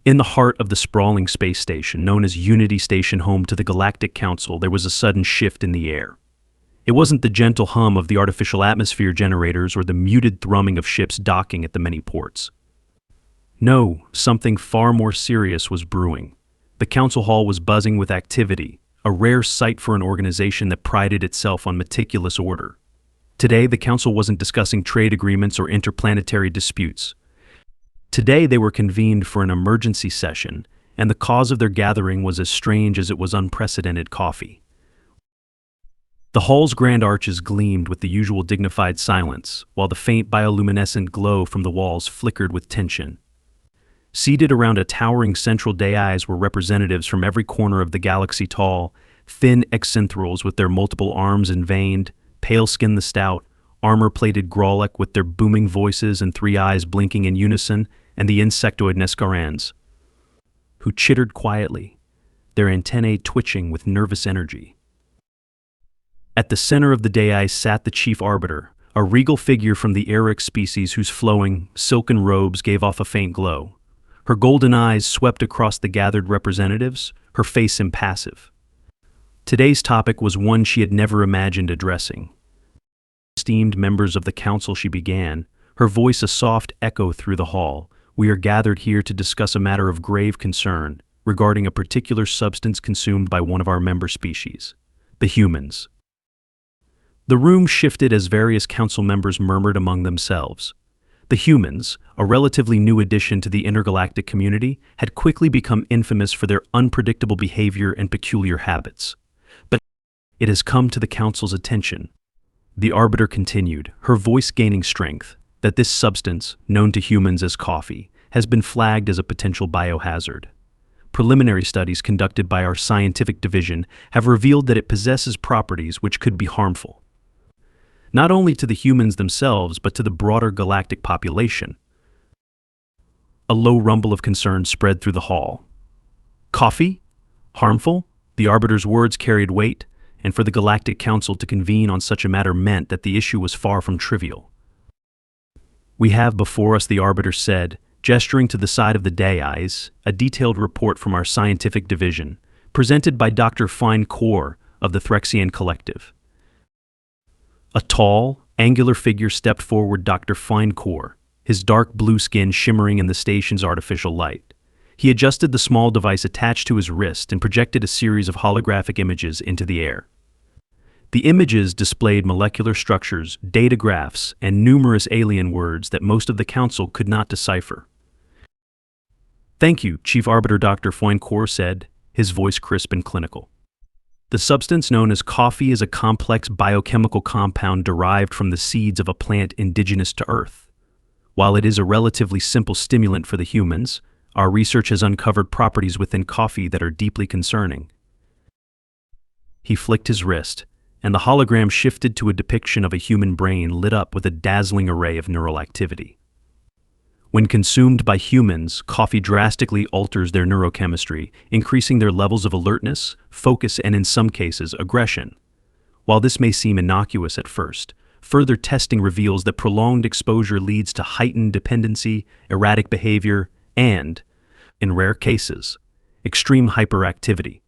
In the heart of the sprawling space station, known as Unity Station, home to the Galactic Council, there was a sudden shift in the air. It wasn't the gentle hum of the artificial atmosphere generators or the muted thrumming of ships docking at the many ports. No, something far more serious was brewing. The council hall was buzzing with activity, a rare sight for an organization that prided itself on meticulous order. Today, the council wasn't discussing trade agreements or interplanetary disputes. Today, they were convened for an emergency session, and the cause of their gathering was as strange as it was unprecedented: coffee. The hall's grand arches gleamed with the usual dignified silence, while the faint bioluminescent glow from the walls flickered with tension. Seated around a towering central dais were representatives from every corner of the galaxy, tall, thin eccentrals with their multiple arms and veined, pale-skin the stout, armor-plated Grolek with their booming voices and three eyes blinking in unison, and the insectoid Nescarans, who chittered quietly, their antennae twitching with nervous energy. At the center of the dais sat the Chief Arbiter, a regal figure from the Eric species whose flowing, silken robes gave off a faint glow. Her golden eyes swept across the gathered representatives, her face impassive. Today's topic was one she had never imagined addressing. Esteemed members of the council, she began, her voice a soft echo through the hall. We are gathered here to discuss a matter of grave concern regarding a particular substance consumed by one of our member species, the humans. The room shifted as various council members murmured among themselves. The humans, a relatively new addition to the intergalactic community, had quickly become infamous for their unpredictable behavior and peculiar habits. But it has come to the council's attention, the Arbiter continued, her voice gaining strength, that this substance, known to humans as coffee, has been flagged as a potential biohazard. Preliminary studies conducted by our scientific division have revealed that it possesses properties which could be harmful, not only to the humans themselves, but to the broader galactic population. A low rumble of concern spread through the hall. Coffee? Harmful? The Arbiter's words carried weight, and for the Galactic Council to convene on such a matter meant that the issue was far from trivial. We have before us, the Arbiter said, gesturing to the side of the dais, a detailed report from our scientific division, presented by Dr. Fine Core of the Threxian Collective. A tall, angular figure stepped forward, Dr. Fine Core, his dark blue skin shimmering in the station's artificial light. He adjusted the small device attached to his wrist and projected a series of holographic images into the air. The images displayed molecular structures, data graphs, and numerous alien words that most of the council could not decipher. "Thank you, Chief Arbiter," Dr. Foincore said, his voice crisp and clinical. The substance known as coffee is a complex biochemical compound derived from the seeds of a plant indigenous to Earth. While it is a relatively simple stimulant for the humans, our research has uncovered properties within coffee that are deeply concerning. He flicked his wrist, and the hologram shifted to a depiction of a human brain lit up with a dazzling array of neural activity. When consumed by humans, coffee drastically alters their neurochemistry, increasing their levels of alertness, focus, and in some cases, aggression. While this may seem innocuous at first, further testing reveals that prolonged exposure leads to heightened dependency, erratic behavior, and, in rare cases, extreme hyperactivity.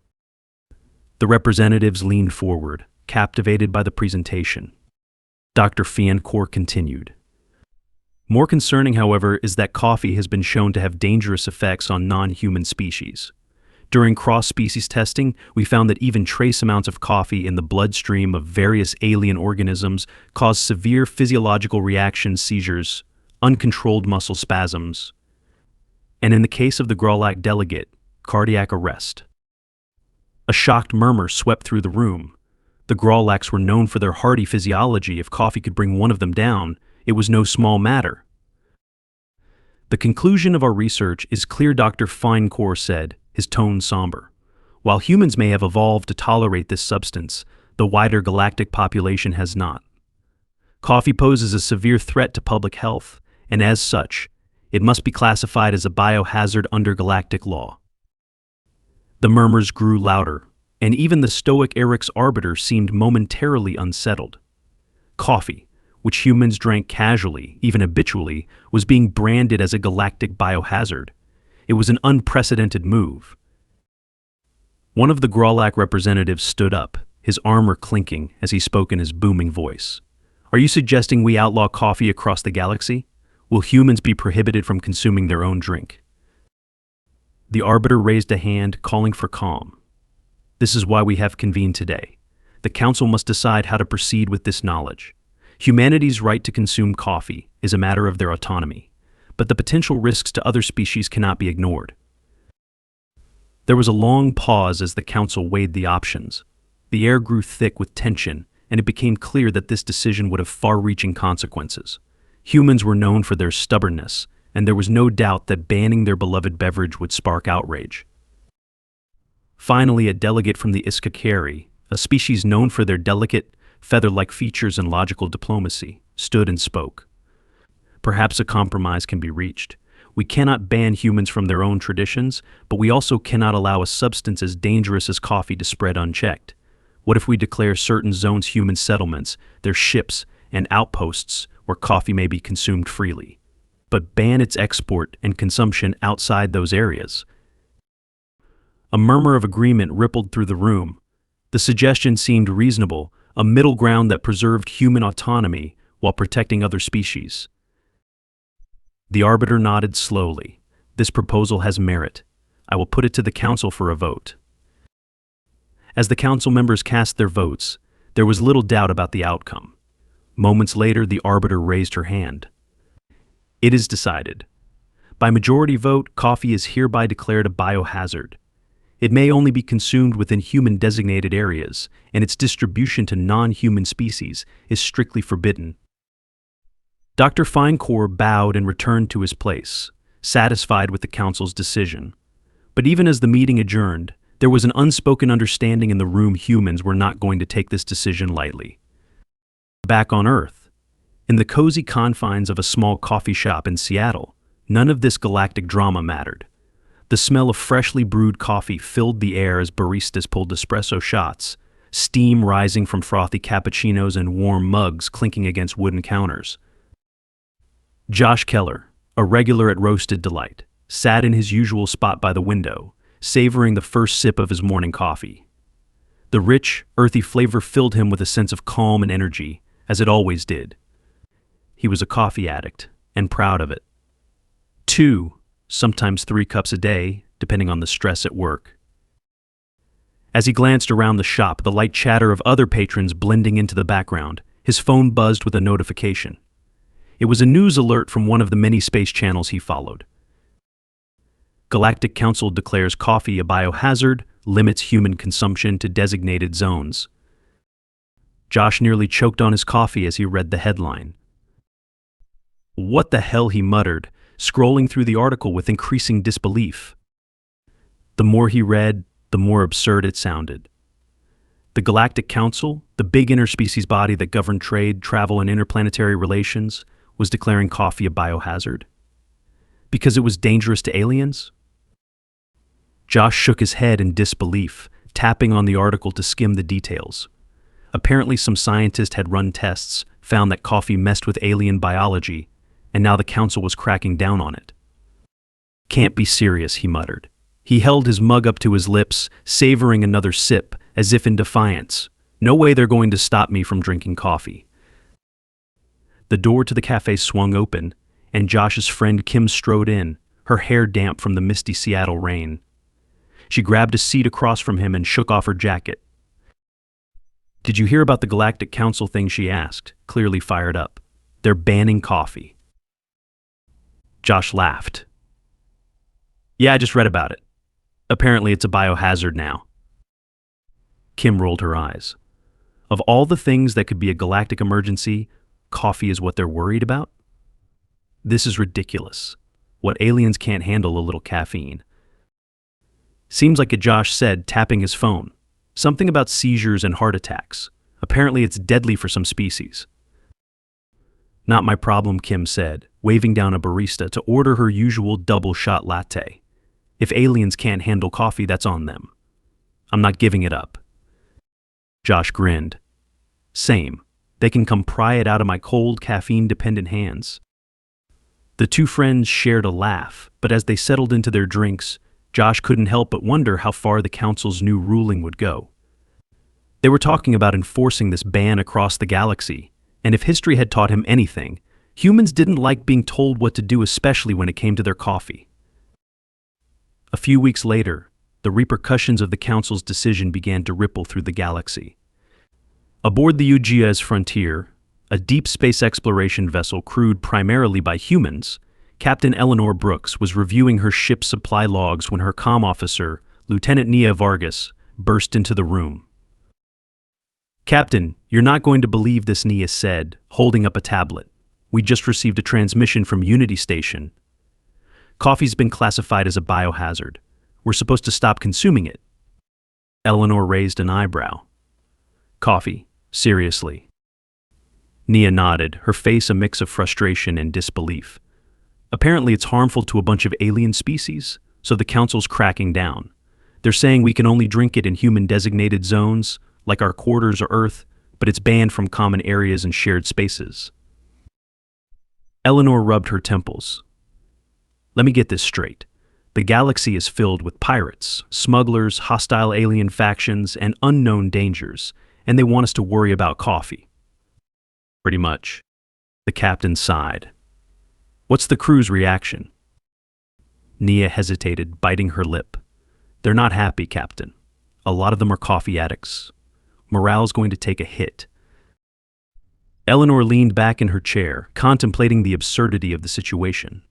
The representatives leaned forward, captivated by the presentation. Dr. Fiancourt continued. More concerning, however, is that coffee has been shown to have dangerous effects on non-human species. During cross-species testing, we found that even trace amounts of coffee in the bloodstream of various alien organisms cause severe physiological reactions, seizures, uncontrolled muscle spasms, and in the case of the Grolak delegate, cardiac arrest. A shocked murmur swept through the room. The Grolaks were known for their hardy physiology. If coffee could bring one of them down, it was no small matter. The conclusion of our research is clear, Dr. Finecore said, his tone somber. While humans may have evolved to tolerate this substance, the wider galactic population has not. Coffee poses a severe threat to public health, and as such, it must be classified as a biohazard under galactic law. The murmurs grew louder, and even the stoic Eric's Arbiter seemed momentarily unsettled. Coffee, which humans drank casually, even habitually, was being branded as a galactic biohazard. It was an unprecedented move. One of the Grolak representatives stood up, his armor clinking as he spoke in his booming voice. Are you suggesting we outlaw coffee across the galaxy? Will humans be prohibited from consuming their own drink? The Arbiter raised a hand, calling for calm. This is why we have convened today. The Council must decide how to proceed with this knowledge. Humanity's right to consume coffee is a matter of their autonomy, but the potential risks to other species cannot be ignored. There was a long pause as the Council weighed the options. The air grew thick with tension, and it became clear that this decision would have far-reaching consequences. Humans were known for their stubbornness, and there was no doubt that banning their beloved beverage would spark outrage. Finally, a delegate from the Iskakari, a species known for their delicate, feather-like features and logical diplomacy, stood and spoke. Perhaps a compromise can be reached. We cannot ban humans from their own traditions, but we also cannot allow a substance as dangerous as coffee to spread unchecked. What if we declare certain zones human settlements, their ships, and outposts where coffee may be consumed freely, but ban its export and consumption outside those areas? A murmur of agreement rippled through the room. The suggestion seemed reasonable, a middle ground that preserved human autonomy while protecting other species. The Arbiter nodded slowly. This proposal has merit. I will put it to the Council for a vote. As the Council members cast their votes, there was little doubt about the outcome. Moments later, the Arbiter raised her hand. It is decided. By majority vote, coffee is hereby declared a biohazard. It may only be consumed within human-designated areas, and its distribution to non-human species is strictly forbidden. Dr. Finecore bowed and returned to his place, satisfied with the Council's decision. But even as the meeting adjourned, there was an unspoken understanding in the room humans were not going to take this decision lightly. Back on Earth, in the cozy confines of a small coffee shop in Seattle, none of this galactic drama mattered. The smell of freshly brewed coffee filled the air as baristas pulled espresso shots, steam rising from frothy cappuccinos and warm mugs clinking against wooden counters. Josh Keller, a regular at Roasted Delight, sat in his usual spot by the window, savoring the first sip of his morning coffee. The rich, earthy flavor filled him with a sense of calm and energy, as it always did. He was a coffee addict, and proud of it. 2, sometimes 3 cups a day, depending on the stress at work. As he glanced around the shop, the light chatter of other patrons blending into the background, his phone buzzed with a notification. It was a news alert from one of the many space channels he followed. Galactic Council declares coffee a biohazard, limits human consumption to designated zones. Josh nearly choked on his coffee as he read the headline. What the hell, he muttered, scrolling through the article with increasing disbelief. The more he read, the more absurd it sounded. The Galactic Council, the big interspecies body that governed trade, travel, and interplanetary relations, was declaring coffee a biohazard. Because it was dangerous to aliens? Josh shook his head in disbelief, tapping on the article to skim the details. Apparently some scientist had run tests, found that coffee messed with alien biology, and now the Council was cracking down on it. Can't be serious, he muttered. He held his mug up to his lips, savoring another sip, as if in defiance. No way they're going to stop me from drinking coffee. The door to the cafe swung open, and Josh's friend Kim strode in, her hair damp from the misty Seattle rain. She grabbed a seat across from him and shook off her jacket. Did you hear about the Galactic Council thing? She asked, clearly fired up. They're banning coffee. Josh laughed. Yeah, I just read about it. Apparently it's a biohazard now. Kim rolled her eyes. Of all the things that could be a galactic emergency, coffee is what they're worried about? This is ridiculous. What aliens can't handle a little caffeine. Seems like it, Josh said, tapping his phone. Something about seizures and heart attacks. Apparently it's deadly for some species. Not my problem, Kim said, waving down a barista to order her usual double-shot latte. If aliens can't handle coffee, that's on them. I'm not giving it up. Josh grinned. Same. They can come pry it out of my cold, caffeine-dependent hands. The two friends shared a laugh, but as they settled into their drinks, Josh couldn't help but wonder how far the council's new ruling would go. They were talking about enforcing this ban across the galaxy, and if history had taught him anything, humans didn't like being told what to do, especially when it came to their coffee. A few weeks later, the repercussions of the council's decision began to ripple through the galaxy. Aboard the UGS Frontier, a deep space exploration vessel crewed primarily by humans, Captain Eleanor Brooks was reviewing her ship's supply logs when her comm officer, Lieutenant Nia Vargas, burst into the room. "Captain, you're not going to believe this," Nia said, holding up a tablet. "We just received a transmission from Unity Station. Coffee's been classified as a biohazard. We're supposed to stop consuming it." Eleanor raised an eyebrow. "Coffee? Seriously?" Nia nodded, her face a mix of frustration and disbelief. "Apparently it's harmful to a bunch of alien species, so the council's cracking down. They're saying we can only drink it in human-designated zones, like our quarters or Earth, but it's banned from common areas and shared spaces." Eleanor rubbed her temples. "Let me get this straight. The galaxy is filled with pirates, smugglers, hostile alien factions, and unknown dangers, and they want us to worry about coffee." "Pretty much." The captain sighed. "What's the crew's reaction?" Nia hesitated, biting her lip. "They're not happy, Captain. A lot of them are coffee addicts. Morale's going to take a hit." Eleanor leaned back in her chair, contemplating the absurdity of the situation.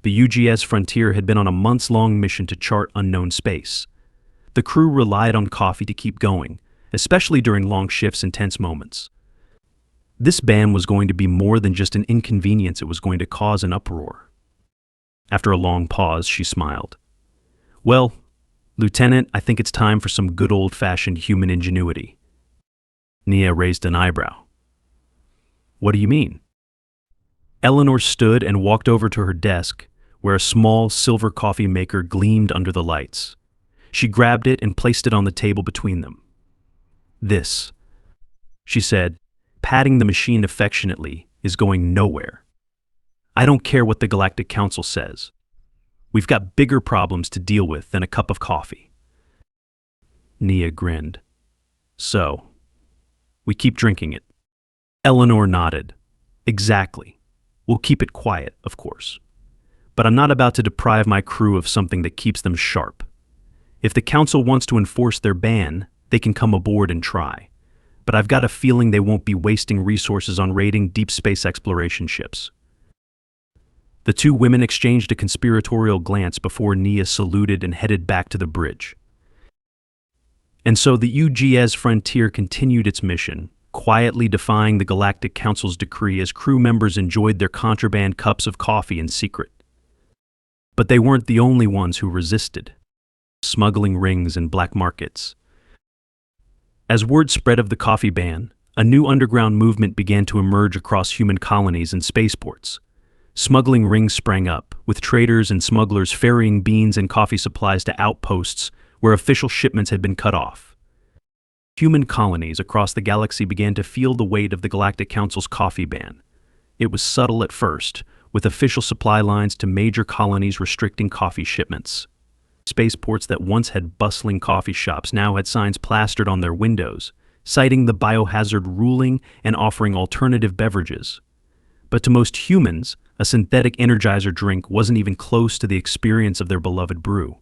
The UGS Frontier had been on a months-long mission to chart unknown space. The crew relied on coffee to keep going, especially during long shifts and tense moments. This ban was going to be more than just an inconvenience, it was going to cause an uproar. After a long pause, she smiled. "Well, Lieutenant, I think it's time for some good old-fashioned human ingenuity." Nia raised an eyebrow. "What do you mean?" Eleanor stood and walked over to her desk, where a small silver coffee maker gleamed under the lights. She grabbed it and placed it on the table between them. "This," she said, patting the machine affectionately, "is going nowhere. I don't care what the Galactic Council says. We've got bigger problems to deal with than a cup of coffee." Nia grinned. "So, we keep drinking it?" Eleanor nodded. "Exactly. We'll keep it quiet, of course. But I'm not about to deprive my crew of something that keeps them sharp. If the Council wants to enforce their ban, they can come aboard and try. But I've got a feeling they won't be wasting resources on raiding deep space exploration ships." The two women exchanged a conspiratorial glance before Nia saluted and headed back to the bridge. And so the UGS Frontier continued its mission, quietly defying the Galactic Council's decree as crew members enjoyed their contraband cups of coffee in secret. But they weren't the only ones who resisted. Smuggling rings and black markets. As word spread of the coffee ban, a new underground movement began to emerge across human colonies and spaceports. Smuggling rings sprang up, with traders and smugglers ferrying beans and coffee supplies to outposts where official shipments had been cut off. Human colonies across the galaxy began to feel the weight of the Galactic Council's coffee ban. It was subtle at first, with official supply lines to major colonies restricting coffee shipments. Spaceports that once had bustling coffee shops now had signs plastered on their windows, citing the Biohazard ruling and offering alternative beverages. But to most humans, a synthetic energizer drink wasn't even close to the experience of their beloved brew.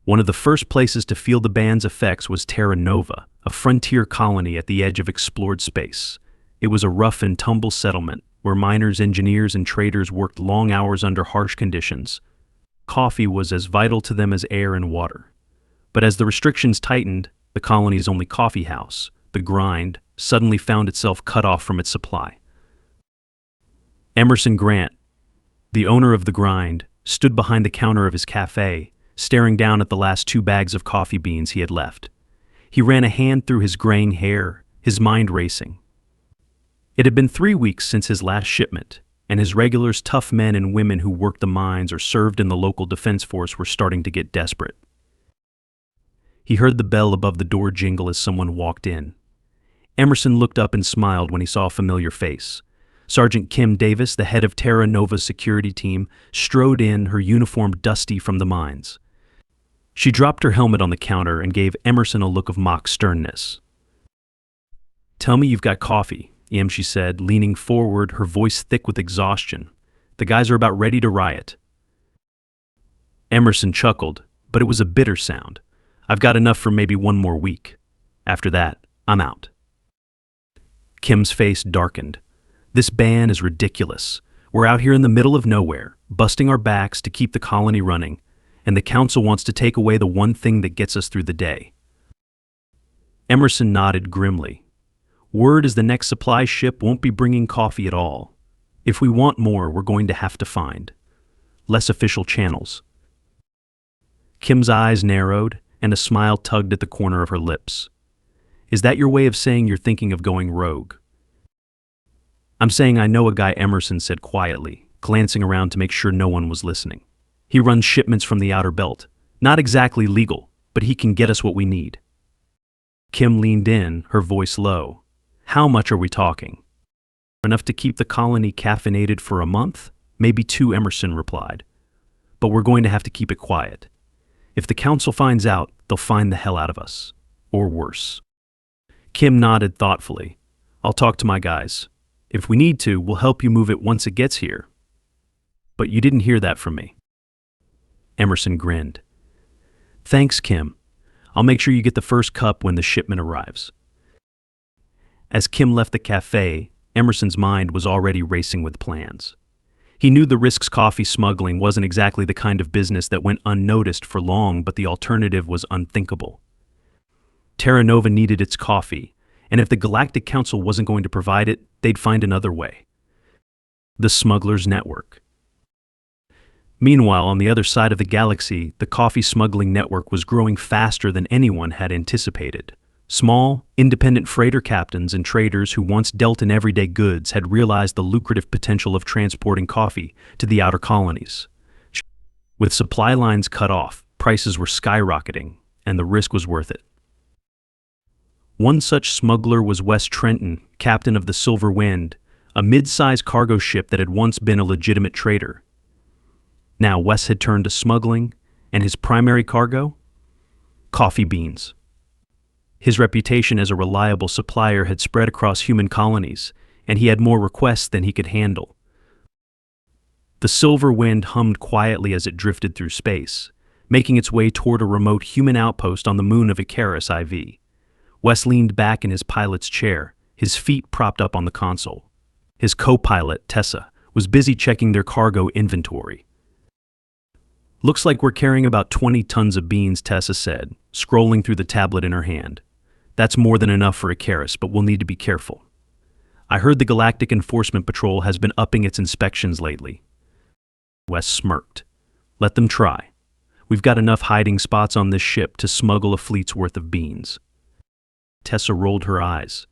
One of the first places to feel the ban's effects was Terra Nova, a frontier colony at the edge of explored space. It was a rough and tumble settlement where miners, engineers, and traders worked long hours under harsh conditions. Coffee was as vital to them as air and water. But as the restrictions tightened, the colony's only coffee house, the Grind, suddenly found itself cut off from its supply. Emerson Grant, the owner of the Grind, stood behind the counter of his cafe, staring down at the last 2 bags of coffee beans he had left. He ran a hand through his graying hair, his mind racing. It had been 3 weeks since his last shipment, and his regulars, tough men and women who worked the mines or served in the local defense force, were starting to get desperate. He heard the bell above the door jingle as someone walked in. Emerson looked up and smiled when he saw a familiar face. Sergeant Kim Davis, the head of Terra Nova's security team, strode in, her uniform dusty from the mines. She dropped her helmet on the counter and gave Emerson a look of mock sternness. "Tell me you've got coffee," she said, leaning forward, her voice thick with exhaustion. "The guys are about ready to riot." Emerson chuckled, but it was a bitter sound. "I've got enough for maybe one more week. After that, I'm out." Kim's face darkened. "This ban is ridiculous. We're out here in the middle of nowhere, busting our backs to keep the colony running, and the council wants to take away the one thing that gets us through the day." Emerson nodded grimly. "Word is the next supply ship won't be bringing coffee at all. If we want more, we're going to have to find less official channels." Kim's eyes narrowed, and a smile tugged at the corner of her lips. "Is that your way of saying you're thinking of going rogue?" "I'm saying I know a guy," Emerson said quietly, glancing around to make sure no one was listening. "He runs shipments from the outer belt. Not exactly legal, but he can get us what we need." Kim leaned in, her voice low. "How much are we talking?" "Enough to keep the colony caffeinated for a month? Maybe 2, Emerson replied. "But we're going to have to keep it quiet. If the council finds out, they'll find the hell out of us. Or worse." Kim nodded thoughtfully. "I'll talk to my guys. If we need to, we'll help you move it once it gets here." "But you didn't hear that from me." Emerson grinned. "Thanks, Kim. I'll make sure you get the first cup when the shipment arrives." As Kim left the cafe, Emerson's mind was already racing with plans. He knew the risks coffee smuggling wasn't exactly the kind of business that went unnoticed for long, but the alternative was unthinkable. Terra Nova needed its coffee, and if the Galactic Council wasn't going to provide it, they'd find another way. The Smugglers network. Meanwhile, on the other side of the galaxy, the coffee smuggling network was growing faster than anyone had anticipated. Small, independent freighter captains and traders who once dealt in everyday goods had realized the lucrative potential of transporting coffee to the outer colonies. With supply lines cut off, prices were skyrocketing, and the risk was worth it. One such smuggler was Wes Trenton, captain of the Silver Wind, a mid-sized cargo ship that had once been a legitimate trader. Now Wes had turned to smuggling, and his primary cargo? Coffee beans. His reputation as a reliable supplier had spread across human colonies, and he had more requests than he could handle. The Silver Wind hummed quietly as it drifted through space, making its way toward a remote human outpost on the moon of Icarus IV. Wes leaned back in his pilot's chair, his feet propped up on the console. His co-pilot, Tessa, was busy checking their cargo inventory. "Looks like we're carrying about 20 tons of beans," Tessa said, scrolling through the tablet in her hand. "That's more than enough for Icarus, but we'll need to be careful. I heard the Galactic Enforcement Patrol has been upping its inspections lately." Wes smirked. "Let them try. We've got enough hiding spots on this ship to smuggle a fleet's worth of beans." Tessa rolled her eyes.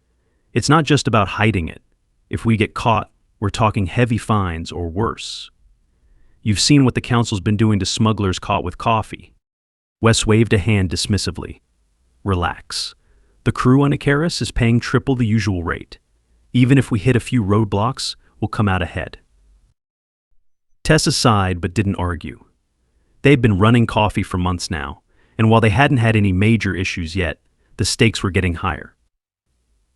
"It's not just about hiding it. If we get caught, we're talking heavy fines or worse. You've seen what the Council's been doing to smugglers caught with coffee." Wes waved a hand dismissively. "Relax. The crew on Icarus is paying triple the usual rate. Even if we hit a few roadblocks, we'll come out ahead." Tessa sighed but didn't argue. They'd been running coffee for months now, and while they hadn't had any major issues yet, the stakes were getting higher.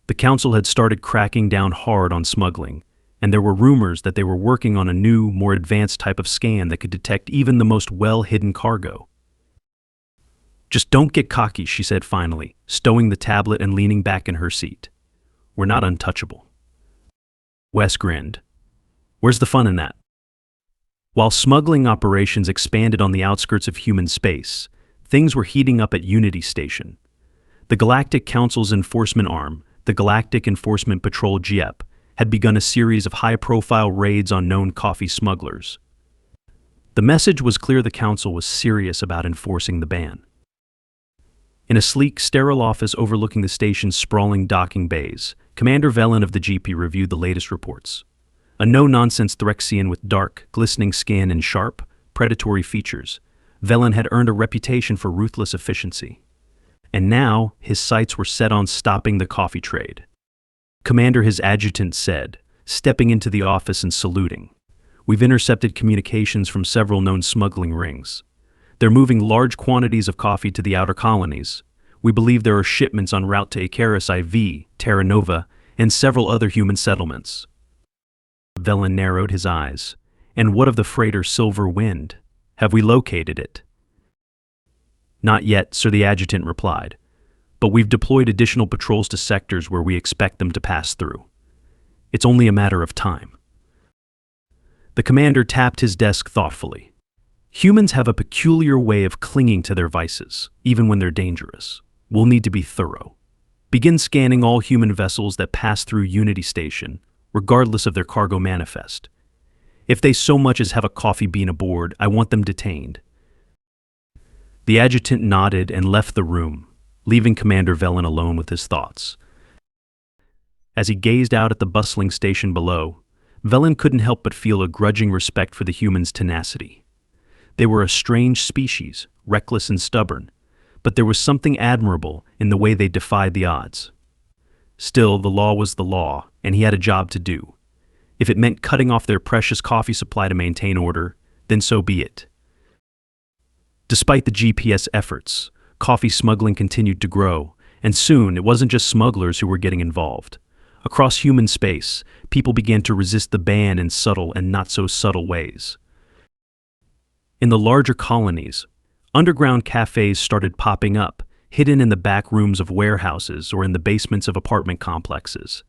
The Council had started cracking down hard on smuggling, and there were rumors that they were working on a new, more advanced type of scan that could detect even the most well-hidden cargo. "Just don't get cocky," she said finally, stowing the tablet and leaning back in her seat. "We're not untouchable." Wes grinned. "Where's the fun in that?" While smuggling operations expanded on the outskirts of human space, things were heating up at Unity Station. The Galactic Council's enforcement arm, the Galactic Enforcement Patrol GEP, had begun a series of high-profile raids on known coffee smugglers. The message was clear: the Council was serious about enforcing the ban. In a sleek, sterile office overlooking the station's sprawling docking bays, Commander Velen of the GP reviewed the latest reports. A no-nonsense Threxian with dark, glistening skin and sharp, predatory features, Velen had earned a reputation for ruthless efficiency. And now, his sights were set on stopping the coffee trade. "Commander," his adjutant said, stepping into the office and saluting. We've intercepted communications from several known smuggling rings. They're moving large quantities of coffee to the outer colonies. We believe there are shipments en route to Icarus IV, Terra Nova, and several other human settlements. Velen narrowed his eyes. And what of the freighter Silver Wind? Have we located it? Not yet, sir, the adjutant replied. But we've deployed additional patrols to sectors where we expect them to pass through. It's only a matter of time. The commander tapped his desk thoughtfully. Humans have a peculiar way of clinging to their vices, even when they're dangerous. We'll need to be thorough. Begin scanning all human vessels that pass through Unity Station, regardless of their cargo manifest. If they so much as have a coffee bean aboard, I want them detained. The adjutant nodded and left the room, leaving Commander Velen alone with his thoughts. As he gazed out at the bustling station below, Velen couldn't help but feel a grudging respect for the humans' tenacity. They were a strange species, reckless and stubborn, but there was something admirable in the way they defied the odds. Still, the law was the law, and he had a job to do. If it meant cutting off their precious coffee supply to maintain order, then so be it. Despite the GPS efforts, coffee smuggling continued to grow, and soon it wasn't just smugglers who were getting involved. Across human space, people began to resist the ban in subtle and not-so-subtle ways. In the larger colonies, underground cafés started popping up, hidden in the back rooms of warehouses or in the basements of apartment complexes.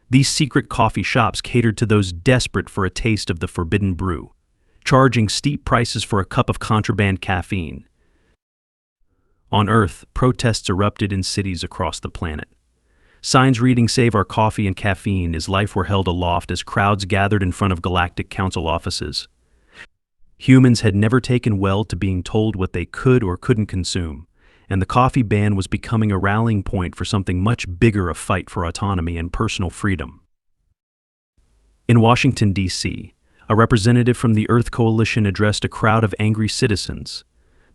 These secret coffee shops catered to those desperate for a taste of the forbidden brew, charging steep prices for a cup of contraband caffeine. On Earth, protests erupted in cities across the planet. Signs reading "Save our coffee and caffeine" is life were held aloft as crowds gathered in front of Galactic Council offices. Humans had never taken well to being told what they could or couldn't consume, and the coffee ban was becoming a rallying point for something much bigger, a fight for autonomy and personal freedom. In Washington, D.C., a representative from the Earth Coalition addressed a crowd of angry citizens.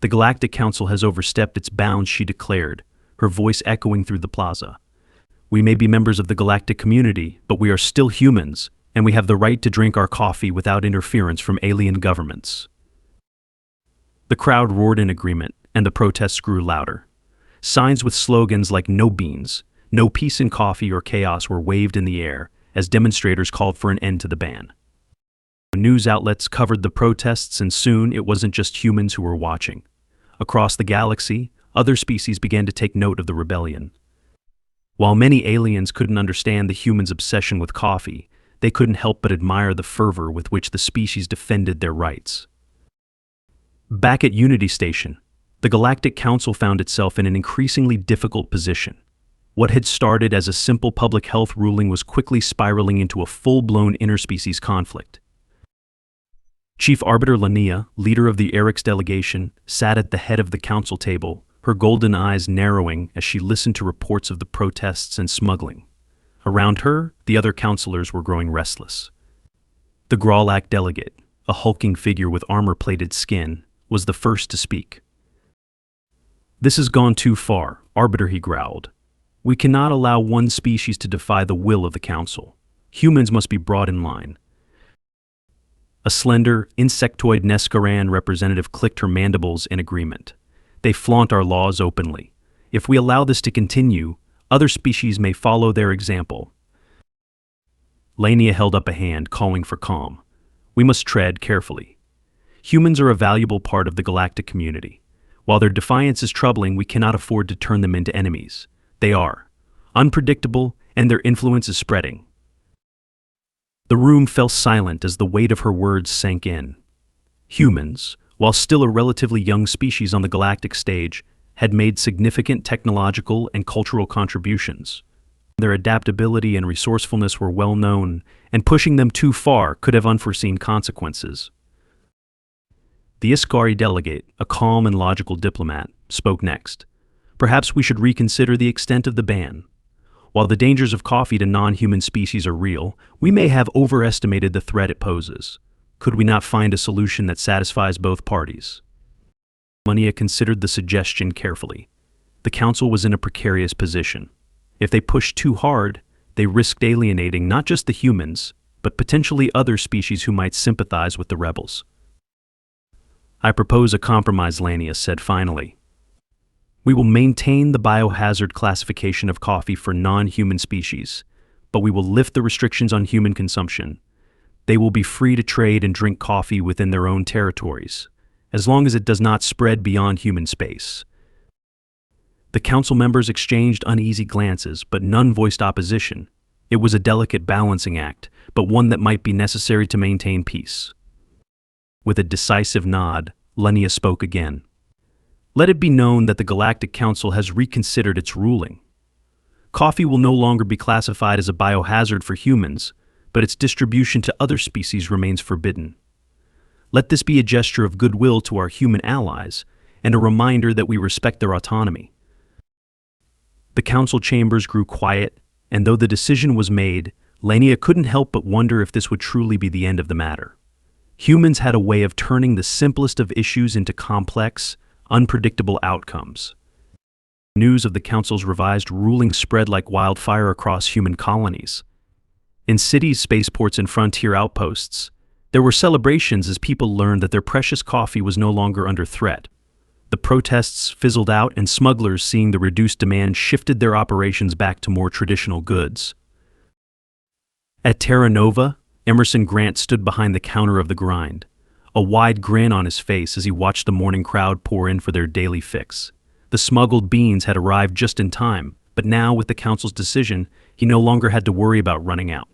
"The Galactic Council has overstepped its bounds," she declared, her voice echoing through the plaza. "We may be members of the galactic community, but we are still humans, and we have the right to drink our coffee without interference from alien governments." The crowd roared in agreement, and the protests grew louder. Signs with slogans like "No beans," "No peace in coffee," or "Chaos" were waved in the air as demonstrators called for an end to the ban. News outlets covered the protests, and soon it wasn't just humans who were watching. Across the galaxy, other species began to take note of the rebellion. While many aliens couldn't understand the humans' obsession with coffee, they couldn't help but admire the fervor with which the species defended their rights. Back at Unity Station, the Galactic Council found itself in an increasingly difficult position. What had started as a simple public health ruling was quickly spiraling into a full-blown interspecies conflict. Chief Arbiter Lania, leader of the Eric's delegation, sat at the head of the council table, her golden eyes narrowing as she listened to reports of the protests and smuggling. Around her, the other councilors were growing restless. The Grawlak delegate, a hulking figure with armor-plated skin, was the first to speak. "This has gone too far, Arbiter," he growled. "We cannot allow one species to defy the will of the Council. Humans must be brought in line." A slender, insectoid Neskaran representative clicked her mandibles in agreement. "They flaunt our laws openly. If we allow this to continue, other species may follow their example." Lania held up a hand, calling for calm. "We must tread carefully. Humans are a valuable part of the galactic community. While their defiance is troubling, we cannot afford to turn them into enemies. They are unpredictable, and their influence is spreading." The room fell silent as the weight of her words sank in. Humans, while still a relatively young species on the galactic stage, had made significant technological and cultural contributions. Their adaptability and resourcefulness were well known, and pushing them too far could have unforeseen consequences. The Iskari delegate, a calm and logical diplomat, spoke next. "Perhaps we should reconsider the extent of the ban. While the dangers of coffee to non-human species are real, we may have overestimated the threat it poses. Could we not find a solution that satisfies both parties?" Lania considered the suggestion carefully. The council was in a precarious position. If they pushed too hard, they risked alienating not just the humans, but potentially other species who might sympathize with the rebels. I propose a compromise, Lanius said finally. We will maintain the biohazard classification of coffee for non-human species, but we will lift the restrictions on human consumption. They will be free to trade and drink coffee within their own territories, as long as it does not spread beyond human space. The council members exchanged uneasy glances, but none voiced opposition. It was a delicate balancing act, but one that might be necessary to maintain peace. With a decisive nod, Lanius spoke again. Let it be known that the Galactic Council has reconsidered its ruling. Coffee will no longer be classified as a biohazard for humans, but its distribution to other species remains forbidden. Let this be a gesture of goodwill to our human allies and a reminder that we respect their autonomy. The council chambers grew quiet, and though the decision was made, Lania couldn't help but wonder if this would truly be the end of the matter. Humans had a way of turning the simplest of issues into complex, unpredictable outcomes. News of the council's revised ruling spread like wildfire across human colonies. In cities, spaceports, and frontier outposts, there were celebrations as people learned that their precious coffee was no longer under threat. The protests fizzled out, and smugglers, seeing the reduced demand, shifted their operations back to more traditional goods. At Terra Nova, Emerson Grant stood behind the counter of the grind, a wide grin on his face as he watched the morning crowd pour in for their daily fix. The smuggled beans had arrived just in time, but now, with the council's decision, he no longer had to worry about running out.